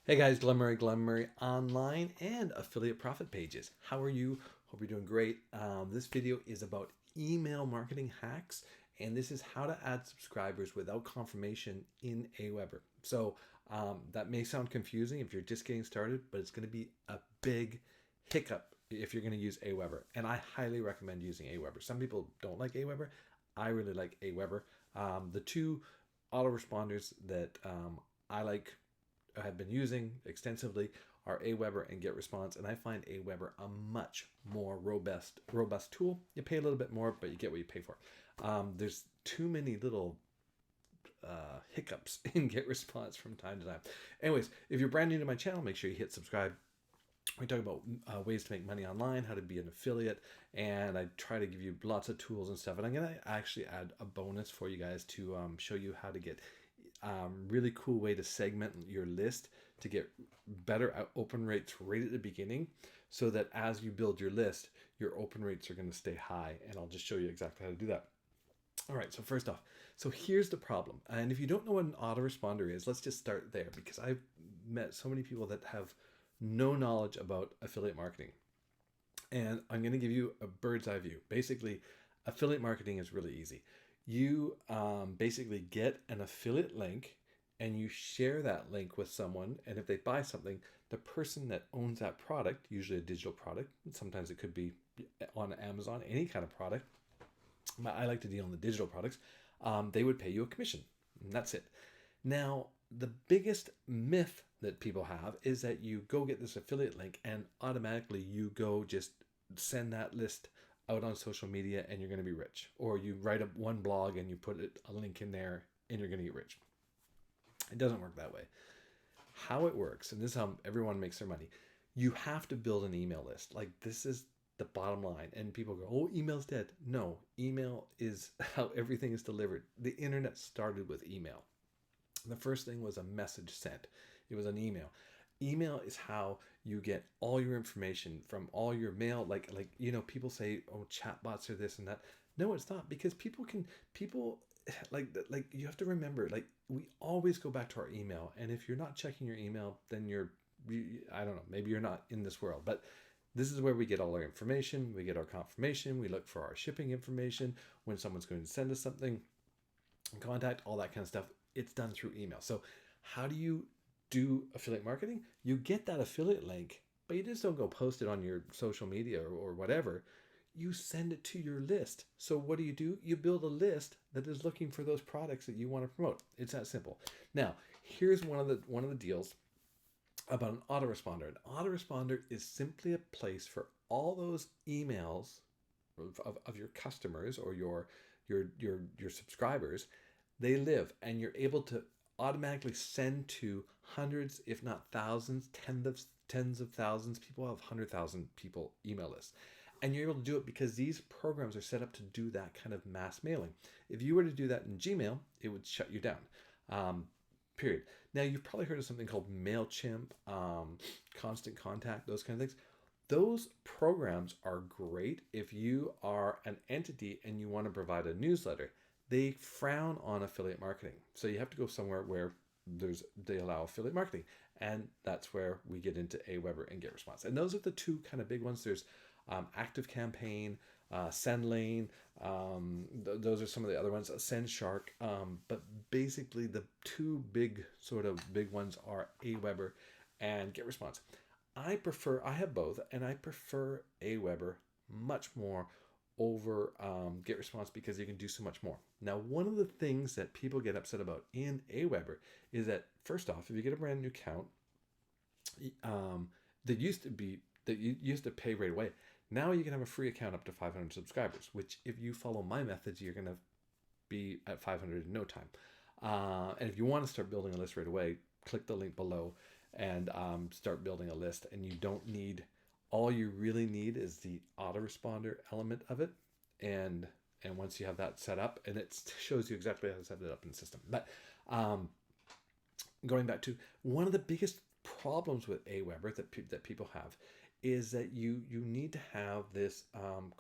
Hey guys, Glenmurray Online and Affiliate Profit Pages. How are you? Hope you're doing great. This video is about email marketing hacks, and this is how to add subscribers without confirmation in aWeber. So that may sound confusing if you're just getting started, but it's going to be a big hiccup if you're going to use aWeber, and I highly recommend using aWeber. Some people don't like aWeber. I really like aWeber. The two autoresponders that I like have been using extensively are aWeber and getResponse, and I find aWeber a much more robust tool. You pay a little bit more, but you get what you pay for. There's too many little hiccups in getResponse from time to time. Anyways, if you're brand new to my channel, make sure you hit subscribe. We talk about ways to make money online, how to be an affiliate, and I try to give you lots of tools and stuff. And I'm going to actually add a bonus for you guys to show you how to get really cool way to segment your list to get better open rates right at the beginning, so that as you build your list, your open rates are going to stay high. And I'll just show you exactly how to do that. All right, so first off, so here's the problem. And if you don't know what an autoresponder is, let's just start there, because I've met so many people that have no knowledge about affiliate marketing. And I'm going to give you a bird's eye view. Basically, affiliate marketing is really easy. You basically get an affiliate link and you share that link with someone. And if they buy something, the person that owns that product, usually a digital product, sometimes it could be on Amazon, any kind of product. I like to deal in the digital products. They would pay you a commission. And that's it. Now, the biggest myth that people have is that you go get this affiliate link and automatically you go just send that list out on social media and you're going to be rich. Or you write up one blog and you put a link in there and you're going to get rich. It doesn't work that way. How it works, and this is how everyone makes their money, you have to build an email list. Like, this is the bottom line. And people go, oh, email's dead. No, email is how everything is delivered. The internet started with email. The first thing was a message sent. It was an email. Email is how you get all your information from all your mail. Like people say, oh, chatbots are this and that. No, it's not, because people like you have to remember, like, we always go back to our email, and if you're not checking your email, then I don't know, maybe you're not in this world. But this is where we get all our information. We get our confirmation. We look for our shipping information when someone's going to send us something, contact, all that kind of stuff. It's done through email. So how do you do affiliate marketing? You get that affiliate link, but you just don't go post it on your social media or whatever. You send it to your list. So what do? You build a list that is looking for those products that you want to promote. It's that simple. Now, here's one of the deals about an autoresponder. An autoresponder is simply a place for all those emails of your customers or your subscribers. They live, and you're able to automatically send to hundreds, if not thousands, tens of thousands. People have 100,000 people email lists. And you're able to do it because these programs are set up to do that kind of mass mailing. If you were to do that in Gmail, it would shut you down. Period. Now, you've probably heard of something called MailChimp, Constant Contact, those kind of things. Those programs are great if you are an entity and you want to provide a newsletter. They frown on affiliate marketing. So you have to go somewhere where they allow affiliate marketing. And that's where we get into aWeber and getResponse. And those are the two kind of big ones. There's ActiveCampaign, SendLane. Those are some of the other ones. SendShark. But basically, the two big ones are aWeber and getResponse. I have both, and I prefer aWeber much more over getResponse because you can do so much more. Now, one of the things that people get upset about in aWeber is that, first off, if you get a brand new account, that you used to pay right away. Now you can have a free account up to 500 subscribers, which, if you follow my methods, you're going to be at 500 in no time. And if you want to start building a list right away, click the link below and start building a list. And you don't need, all you really need is the autoresponder element of it. And once you have that set up, and it shows you exactly how to set it up in the system. But going back to one of the biggest problems with aWeber that people have is that you need to have this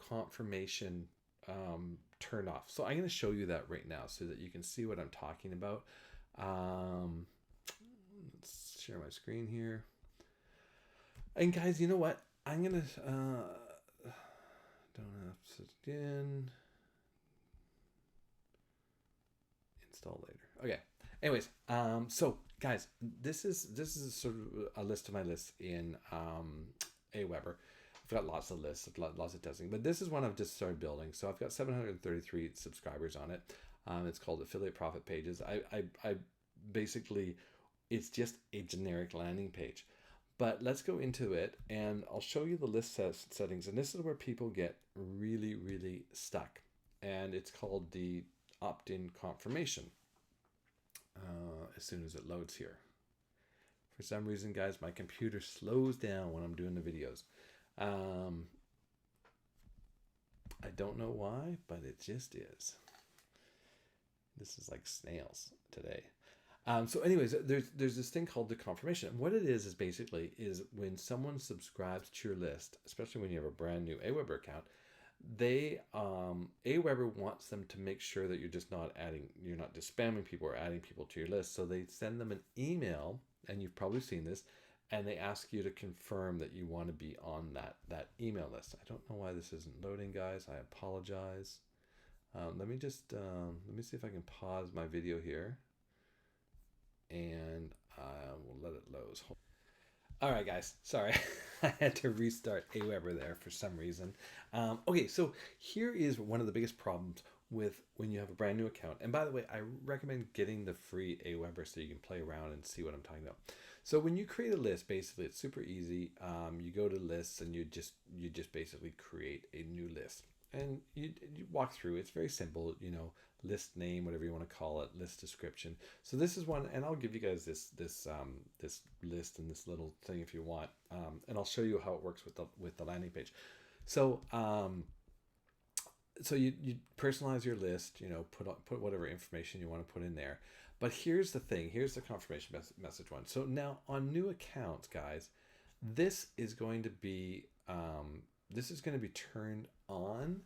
confirmation turned off. So I'm going to show you that right now so that you can see what I'm talking about. Let's share my screen here. And guys, you know what? I'm gonna don't have to again. Install later. Okay. Anyways, so guys, this is sort of a list of my lists in aWeber. I've got lots of lists, lots of testing, but this is one I've just started building. So I've got 733 subscribers on it. It's called Affiliate Profit Pages. I basically, it's just a generic landing page. But let's go into it and I'll show you the list settings. And this is where people get really, really stuck. And it's called the opt-in confirmation. As soon as it loads here. For some reason, guys, my computer slows down when I'm doing the videos. I don't know why, but it just is. This is like snails today. So anyways, there's this thing called the confirmation. And what it is basically is when someone subscribes to your list, especially when you have a brand new aWeber account, they aWeber wants them to make sure that you're just you're not just spamming people or adding people to your list. So they send them an email, and you've probably seen this, and they ask you to confirm that you want to be on that email list. I don't know why this isn't loading, guys. I apologize. Let me see if I can pause my video here, and we'll let it load. All right, guys, sorry. I had to restart aWeber there for some reason. Okay, so here is one of the biggest problems with when you have a brand new account. And by the way, I recommend getting the free aWeber so you can play around and see what I'm talking about. So when you create a list, basically it's super easy. You go to lists and you just basically create a new list. And you walk through. It's very simple, list name, whatever you want to call it, list description. So this is one, and I'll give you guys this list and this little thing if you want, and I'll show you how it works with the landing page. So so you personalize your list, put whatever information you want to put in there. But here's the thing. Here's the confirmation message one. So now on new accounts, guys, this is going to be turned on,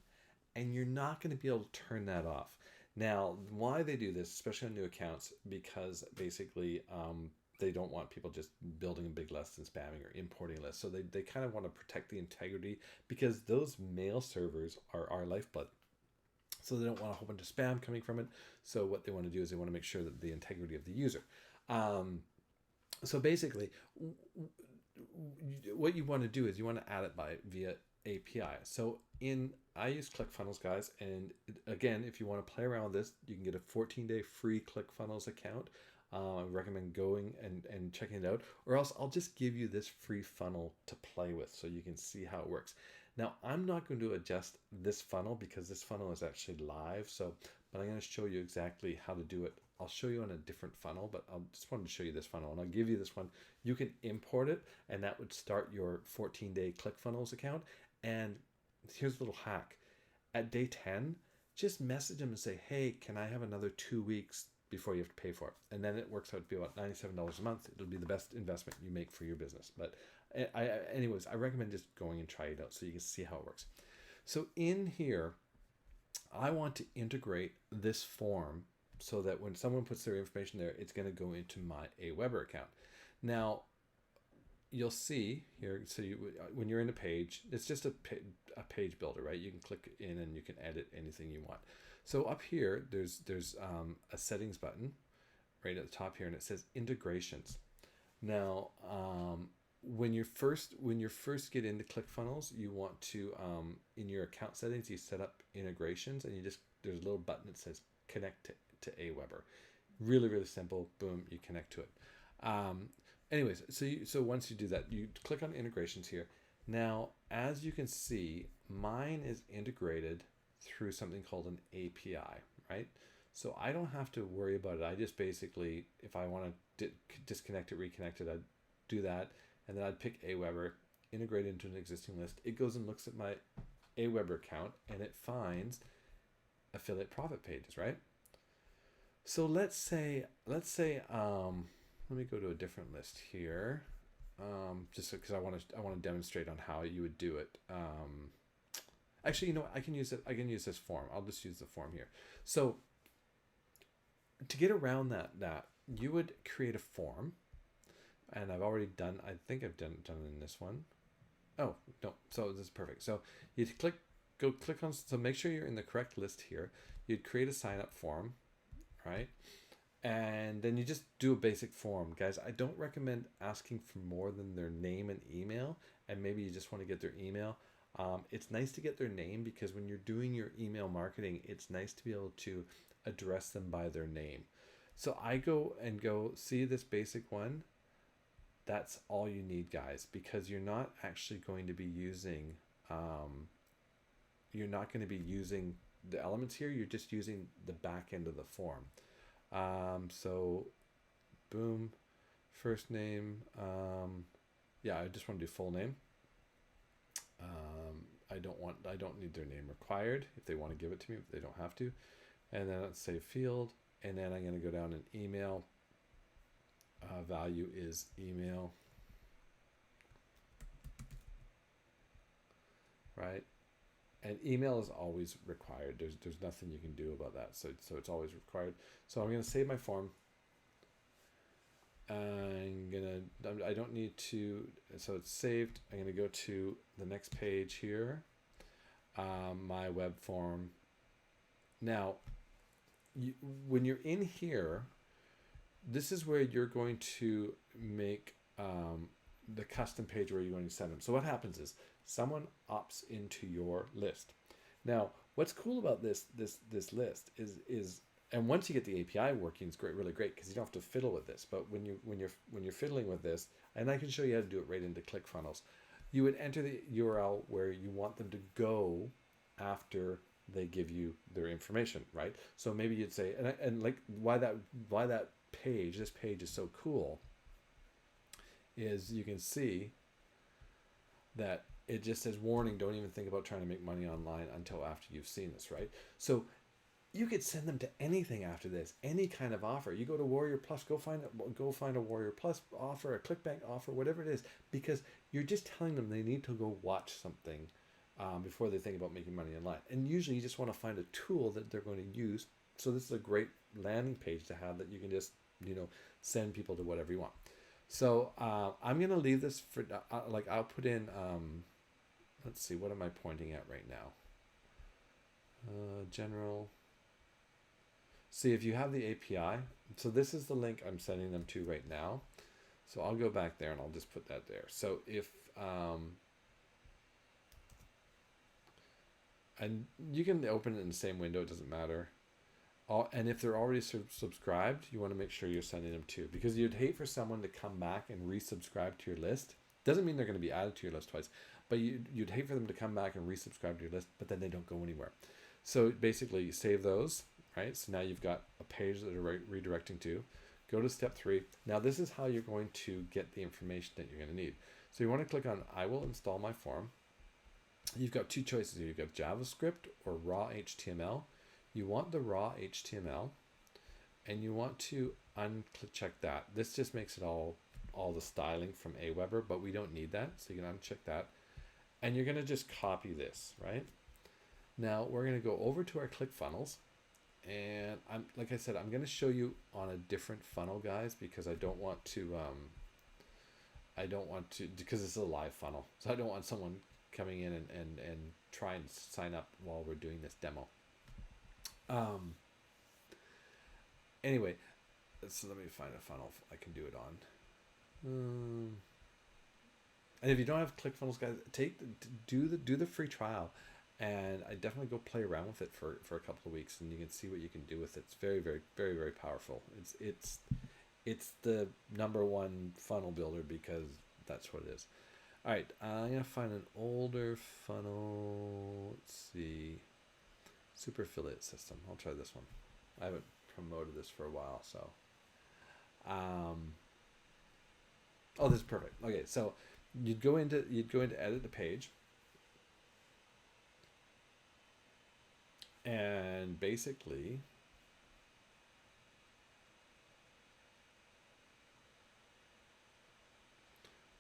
and you're not going to be able to turn that off. Now, why they do this, especially on new accounts, because basically they don't want people just building a big list and spamming or importing lists. So they kind of want to protect the integrity, because those mail servers are our lifeblood. So they don't want a whole bunch of spam coming from it. So what they want to do is they want to make sure that the integrity of the user. So basically, what you want to do is you want to add it via API. So I use Clickfunnels, guys, and again, if you want to play around with this, you can get a 14-day free Clickfunnels account. I recommend going and checking it out, or else I'll just give you this free funnel to play with so you can see how it works. Now, I'm not going to adjust this funnel because this funnel is actually live, but I'm going to show you exactly how to do it. I'll show you on a different funnel, but I just wanted to show you this funnel, and I'll give you this one. You can import it, and that would start your 14-day Clickfunnels account. And here's a little hack. At day 10, just message them and say, hey, can I have another 2 weeks before you have to pay for it? And then it works out to be about $97 a month. It'll be the best investment you make for your business. But anyways, I recommend just going and try it out so you can see how it works. So in here, I want to integrate this form so that when someone puts their information there, it's going to go into my aWeber account. Now, you'll see here, so when you're in a page, it's just a page builder, right? You can click in and you can edit anything you want. So up here, there's a settings button right at the top here, and it says integrations. Now, when you first get into Clickfunnels, you want to in your account settings, you set up integrations, and there's a little button that says connect to aWeber. Really, really simple. Boom, you connect to it. Anyways, so once you do that, you click on integrations here. Now, as you can see, mine is integrated through something called an API, right? So I don't have to worry about it. I just basically, if I want to disconnect it, reconnect it, I'd do that, and then I'd pick aWeber, integrate it into an existing list. It goes and looks at my aWeber account, and it finds affiliate profit pages, right? So let's say let me go to a different list here, just because I want to demonstrate on how you would do it. Actually, you know what? I can use this form. I'll just use the form here. So to get around that you would create a form, and I've already done, I think I've done in this one. Oh, no, so this is perfect. So you go click on, so make sure you're in the correct list here. You'd create a sign up form, right? And then you just do a basic form. Guys, I don't recommend asking for more than their name and email, and maybe you just want to get their email. It's nice to get their name because when you're doing your email marketing, it's nice to be able to address them by their name. So I go see this basic one. That's all you need, guys, because you're not actually going to be using the elements here. You're just using the back end of the form. So boom, first name. Yeah, I just want to do full name. I don't need their name required if they want to give it to me, but they don't have to. And then let's say field, and then I'm going to go down and email. Value is email, right? And email is always required. There's nothing you can do about that. So it's always required. So I'm going to save my form. I don't need to, so it's saved. I'm going to go to the next page here. My web form. Now, when you're in here, this is where you're going to make the custom page where you're going to send them. So what happens is someone opts into your list. Now, what's cool about this list is and once you get the API working, it's really great because you don't have to fiddle with this. But when you're fiddling with this, and I can show you how to do it right into Clickfunnels, you would enter the URL where you want them to go after they give you their information, right? So maybe you'd say, and like why that page, this page is so cool, is you can see that it just says warning, don't even think about trying to make money online until after you've seen this, right? So you could send them to anything after this, any kind of offer. You go to Warrior Plus, go find a Warrior Plus offer, a ClickBank offer, whatever it is, because you're just telling them they need to go watch something before they think about making money online. And usually you just want to find a tool that they're going to use. So this is a great landing page to have that you can just, send people to whatever you want. So I'm going to leave this for, I'll put in, let's see, what am I pointing at right now? General. See, if you have the API, so this is the link I'm sending them to right now. So I'll go back there and I'll just put that there. So if, and you can open it in the same window, it doesn't matter. And if they're already subscribed, you want to make sure you're sending them to, because you'd hate for someone to come back and resubscribe to your list. Doesn't mean they're going to be added to your list twice, but you'd hate for them to come back and resubscribe to your list, but then they don't go anywhere. So basically you save those, right? So now you've got a page that are redirecting to. Go to step 3. Now this is how you're going to get the information that you're going to need. So you want to click on I will install my form. You've got 2 choices here. You've got JavaScript or raw HTML. You want the raw HTML and you want to uncheck that. This just makes it all the styling from aWeber, but we don't need that. So you can uncheck that. And you're going to just copy this, right? Now we're going to go over to our Clickfunnels. And like I said, I'm going to show you on a different funnel, guys, because I don't want to, because this is a live funnel. So I don't want someone coming in and trying to sign up while we're doing this demo. Anyway, so let me find a funnel I can do it on. And if you don't have ClickFunnels, guys, do the free trial, and I definitely go play around with it for a couple of weeks, and you can see what you can do with it. It's very, very, very, very powerful. It's the #1 funnel builder because that's what it is. All right, I'm gonna find an older funnel. Let's see. Super affiliate system. I'll try this one. I haven't promoted this for a while, so. Oh, this is perfect. Okay, so you'd go into edit the page, and basically,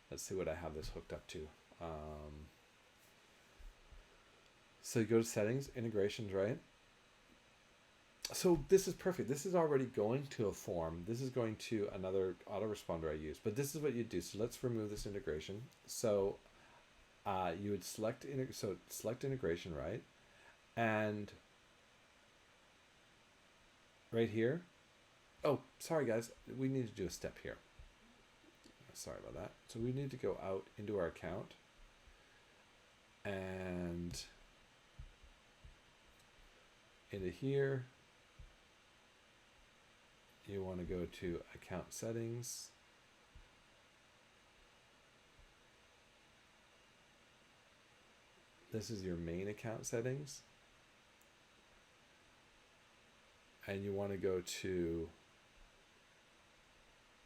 let's see what I have this hooked up to. So you go to settings, integrations, right? So this is perfect. This is already going to a form. This is going to another autoresponder I use, but this is what you do. So let's remove this integration. So you would select integration, right? And right here. Oh, sorry guys. We need to do a step here. Sorry about that. So we need to go out into our account and into here. You want to go to account settings. This is your main account settings. And you want to go to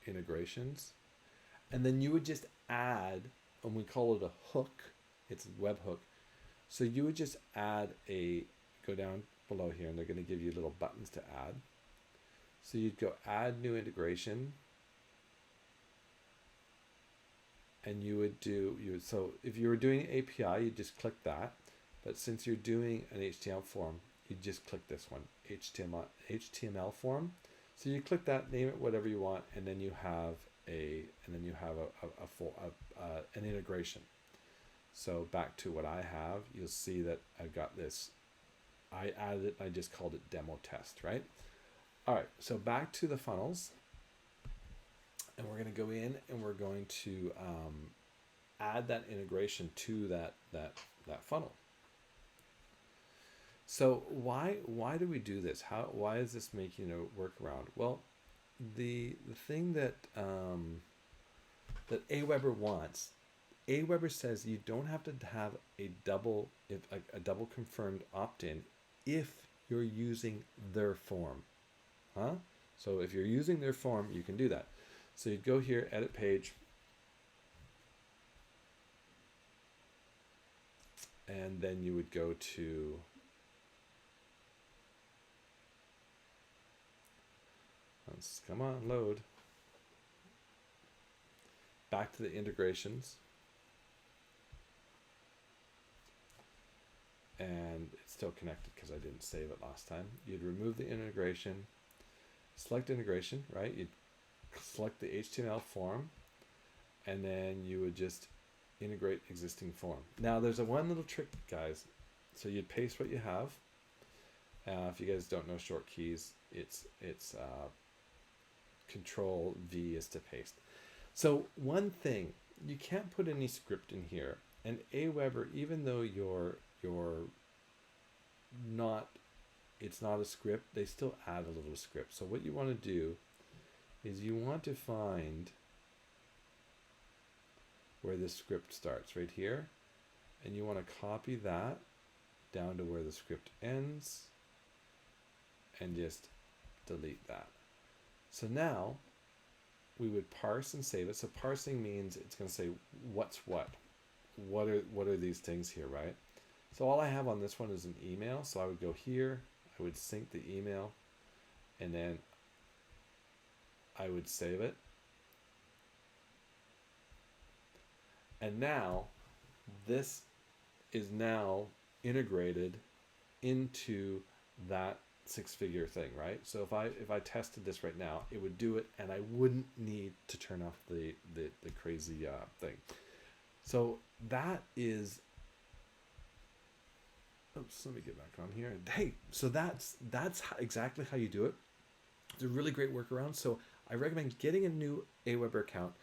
integrations. And then you would just add, and we call it a hook. It's a webhook. So you would just add go down below here, and they're going to give you little buttons to add. So you'd go add new integration. And you would so if you were doing API, you just click that. But since you're doing an HTML form, you just click this one, HTML form. So you click that, name it whatever you want, and then you have an integration. So back to what I have, you'll see that I've got this. I added it. I just called it demo test, right? All right. So back to the funnels, and we're going to go in and we're going to add that integration to that funnel. So why do we do this? Why is this making a workaround? Well, the thing that that aWeber wants, aWeber says you don't have to have a double confirmed opt-in if you're using their form, huh? So if you're using their form, you can do that. So you'd go here, edit page, and then you would go to come on, load. Back to the integrations. And it's still connected because I didn't save it last time. You'd remove the integration, select integration, right? You'd select the HTML form, and then you would just integrate existing form. Now there's one little trick, guys. So you'd paste what you have. If you guys don't know short keys, it's Control V is to paste. So one thing, you can't put any script in here. And aWeber, even though it's not a script, they still add a little script. So what you want to do is you want to find where the script starts, right here. And you want to copy that down to where the script ends and just delete that. So now we would parse and save it. So parsing means it's going to say what's what. What are these things here, right? So all I have on this one is an email. So I would go here, I would sync the email, and then I would save it. And now this is now integrated into that six-figure thing, right? So if I tested this right now, it would do it, and I wouldn't need to turn off the crazy thing. So that is. Oops, let me get back on here. Hey, so that's exactly how you do it. It's a really great workaround. So I recommend getting a new aWeber account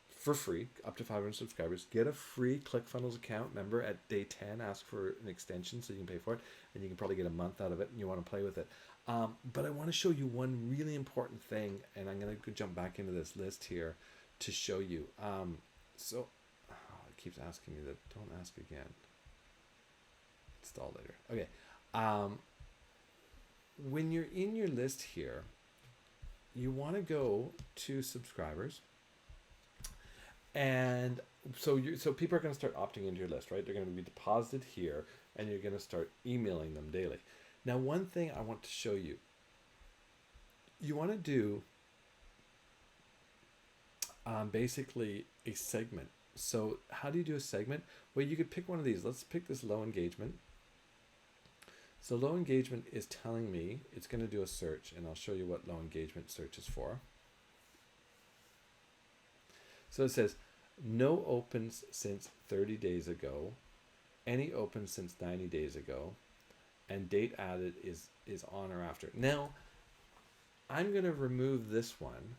for free, up to 500 subscribers. Get a free Clickfunnels account. Remember, at day 10, ask for an extension so you can pay for it, and you can probably get a month out of it, and you want to play with it. But I want to show you one really important thing, and I'm going to jump back into this list here to show you. So it keeps asking me that. Don't ask again. Install later. Okay. When you're in your list here, you want to go to subscribers. And so people are going to start opting into your list, right? They're going to be deposited here, and you're going to start emailing them daily. Now, one thing I want to show you, you want to do basically a segment. So how do you do a segment? Well, you could pick one of these. Let's pick this low engagement. So low engagement is telling me it's going to do a search, and I'll show you what low engagement search is for. So it says no opens since 30 days ago, any opens since 90 days ago, and date added is on or after. Now, I'm going to remove this one,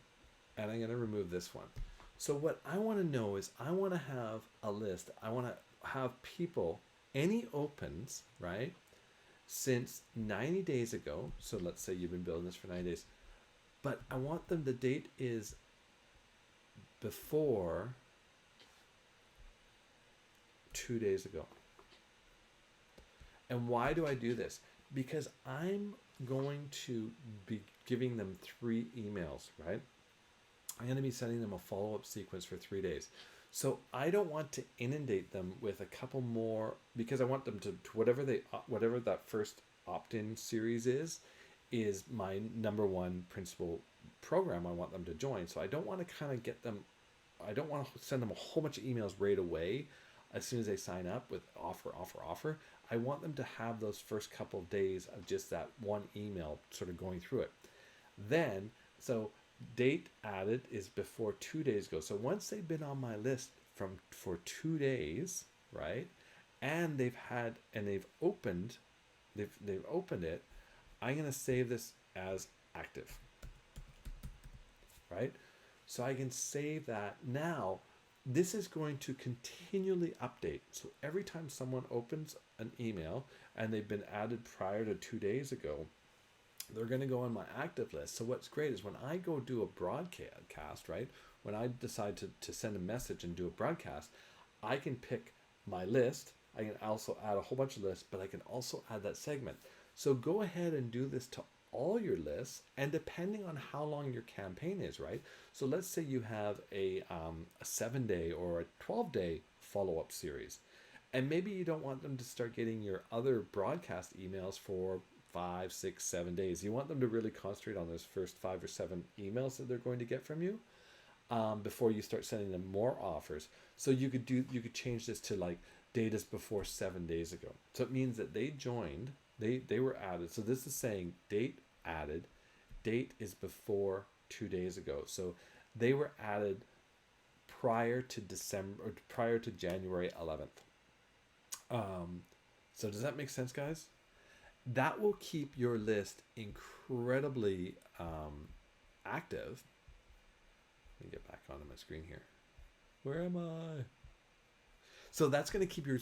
and I'm going to remove this one. So what I want to know is I want to have a list. I want to have people, any opens, right, since 90 days ago. So let's say you've been building this for 90 days. But I want them, the date is before 2 days ago. And why do I do this? Because I'm going to be giving them 3 emails, right? I'm going to be sending them a follow-up sequence for 3 days. So I don't want to inundate them with a couple more, because I want them to whatever that first opt-in series is my number one principal program I want them to join. So I don't want to kind of get them, I don't want to send them a whole bunch of emails right away as soon as they sign up with offer. I want them to have those first couple of days of just that one email sort of going through it. Then, so date added is before 2 days ago. So once they've been on my list for 2 days, right, and they've opened it, I'm going to save this as active, right? So I can save that. Now this is going to continually update. So every time someone opens an email and they've been added prior to 2 days ago, they're going to go on my active list. So what's great is when I go do a broadcast, right? When I decide to send a message and do a broadcast, I can pick my list. I can also add a whole bunch of lists, but I can also add that segment. So go ahead and do this to all your lists, and depending on how long your campaign is, right? So let's say you have a 7-day or a 12-day follow-up series, and maybe you don't want them to start getting your other broadcast emails for 5, 6, 7 days. You want them to really concentrate on those first 5 or 7 emails that they're going to get from you before you start sending them more offers. So you could change this to like data's before 7 days ago. So it means that they joined, they were added. So this is saying date added, date is before 2 days ago. So they were added prior to January 11th. So does that make sense, guys? That will keep your list incredibly active. Let me get back onto my screen here. Where am I? So that's going to keep your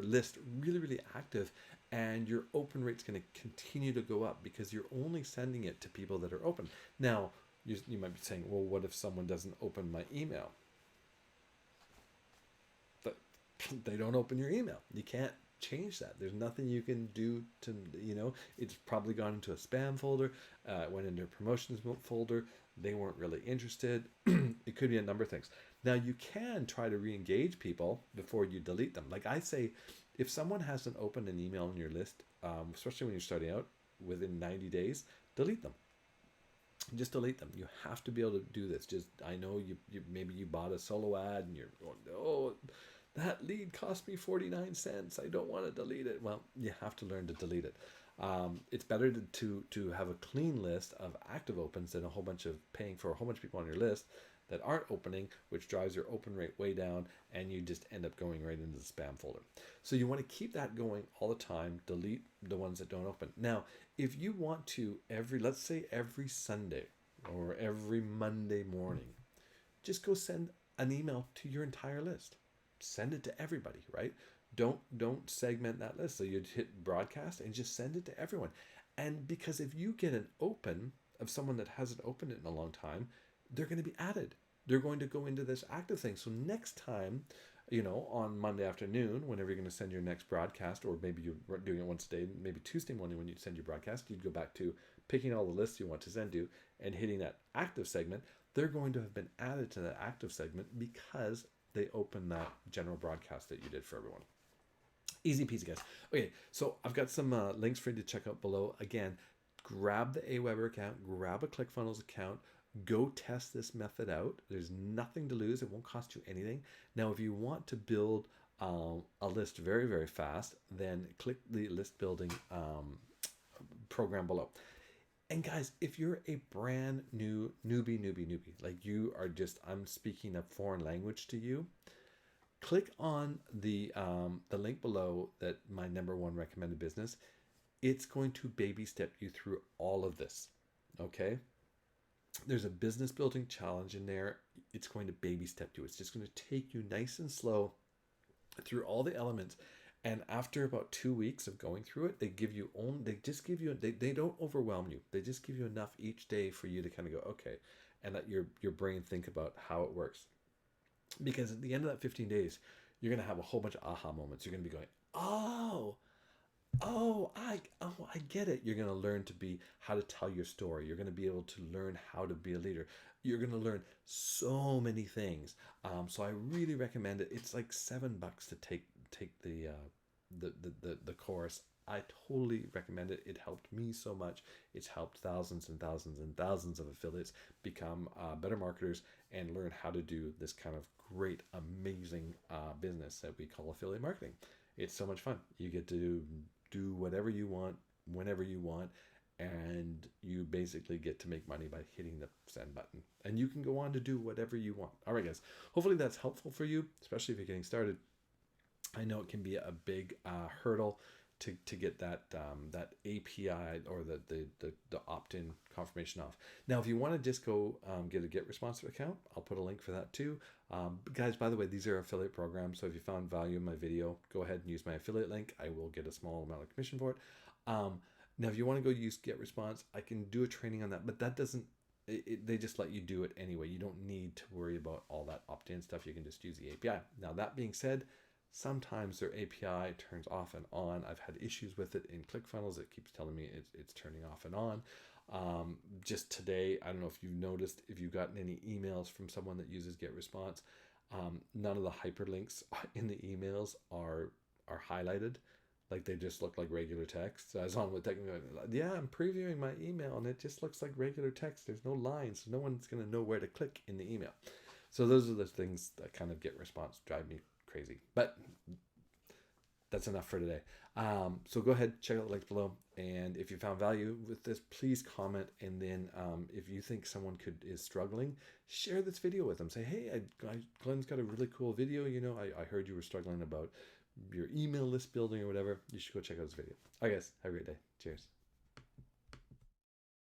list really, really active, and your open rate's going to continue to go up because you're only sending it to people that are open. Now, you might be saying, well, what if someone doesn't open my email? But they don't open your email. You can't change that. There's nothing you can do to, it's probably gone into a spam folder, went into a promotions folder. They weren't really interested. It could be a number of things. Now you can try to re-engage people before you delete them. Like I say, if someone hasn't opened an email on your list, especially when you're starting out, within 90 days, delete them. Just delete them. You have to be able to do this. I know you maybe you bought a solo ad and you're going, oh, that lead cost me 49 cents. I don't want to delete it. Well, you have to learn to delete it. It's better to have a clean list of active opens than a whole bunch of paying for a whole bunch of people on your list that aren't opening, which drives your open rate way down, and you just end up going right into the spam folder. So you want to keep that going all the time. Delete the ones that don't open. Now, if you want to let's say every Sunday or every Monday morning, just go send an email to your entire list. Send it to everybody, right? Don't segment that list. So you'd hit broadcast and just send it to everyone. And because if you get an open of someone that hasn't opened it in a long time, they're going to be added. They're going to go into this active thing. So next time, on Monday afternoon, whenever you're going to send your next broadcast, or maybe you're doing it once a day, maybe Tuesday morning when you send your broadcast, you'd go back to picking all the lists you want to send to and hitting that active segment. They're going to have been added to that active segment because they open that general broadcast that you did for everyone. Easy peasy, guys. Okay, so I've got some links for you to check out below. Again, grab the aWeber account, grab a Clickfunnels account, go test this method out. There's nothing to lose. It won't cost you anything. Now, if you want to build a list very, very fast, then click the list building program below. And guys, if you're a brand new newbie, like you are just, I'm speaking a foreign language to you, click on the link below, that my #1 recommended business. It's going to baby step you through all of this. Okay. There's a business building challenge in there. It's going to baby step you. It's just going to take you nice and slow through all the elements. And after about 2 weeks of going through it, they don't overwhelm you. They just give you enough each day for you to kind of go, okay, and let your brain think about how it works. Because at the end of that 15 days, you're going to have a whole bunch of aha moments. You're going to be going, I get it. You're going to learn to be, how to tell your story. You're going to be able to learn how to be a leader. You're going to learn so many things. So I really recommend it. It's like $7 to take the course. I totally recommend it. It helped me so much. It's helped thousands and thousands and thousands of affiliates become better marketers and learn how to do this kind of great, amazing business that we call affiliate marketing. It's so much fun. You get to do whatever you want, whenever you want, and you basically get to make money by hitting the send button. And you can go on to do whatever you want. All right, guys. Hopefully that's helpful for you, especially if you're getting started. I know it can be a big hurdle to get that API or the opt-in confirmation off. Now, if you want to just go get a GetResponse account, I'll put a link for that too. Guys, by the way, these are affiliate programs, so if you found value in my video, go ahead and use my affiliate link. I will get a small amount of commission for it. Now, if you want to go use GetResponse, I can do a training on that, but that doesn't, they just let you do it anyway. You don't need to worry about all that opt-in stuff. You can just use the API. Now, that being said, sometimes their API turns off and on. I've had issues with it in Clickfunnels. It keeps telling me it's turning off and on. Just today, I don't know if you've noticed, if you've gotten any emails from someone that uses GetResponse, none of the hyperlinks in the emails are highlighted. Like, they just look like regular text. So I was on with tech, yeah, I'm previewing my email and it just looks like regular text. There's no lines, so no one's going to know where to click in the email. So those are the things that kind of GetResponse drive me crazy. But that's enough for today. So go ahead, check out the links below. And if you found value with this, please comment. And then if you think someone is struggling, share this video with them. Say, hey, Glenn's got a really cool video. You know, I heard you were struggling about your email list building or whatever. You should go check out this video. All right, guys, have a great day. Cheers.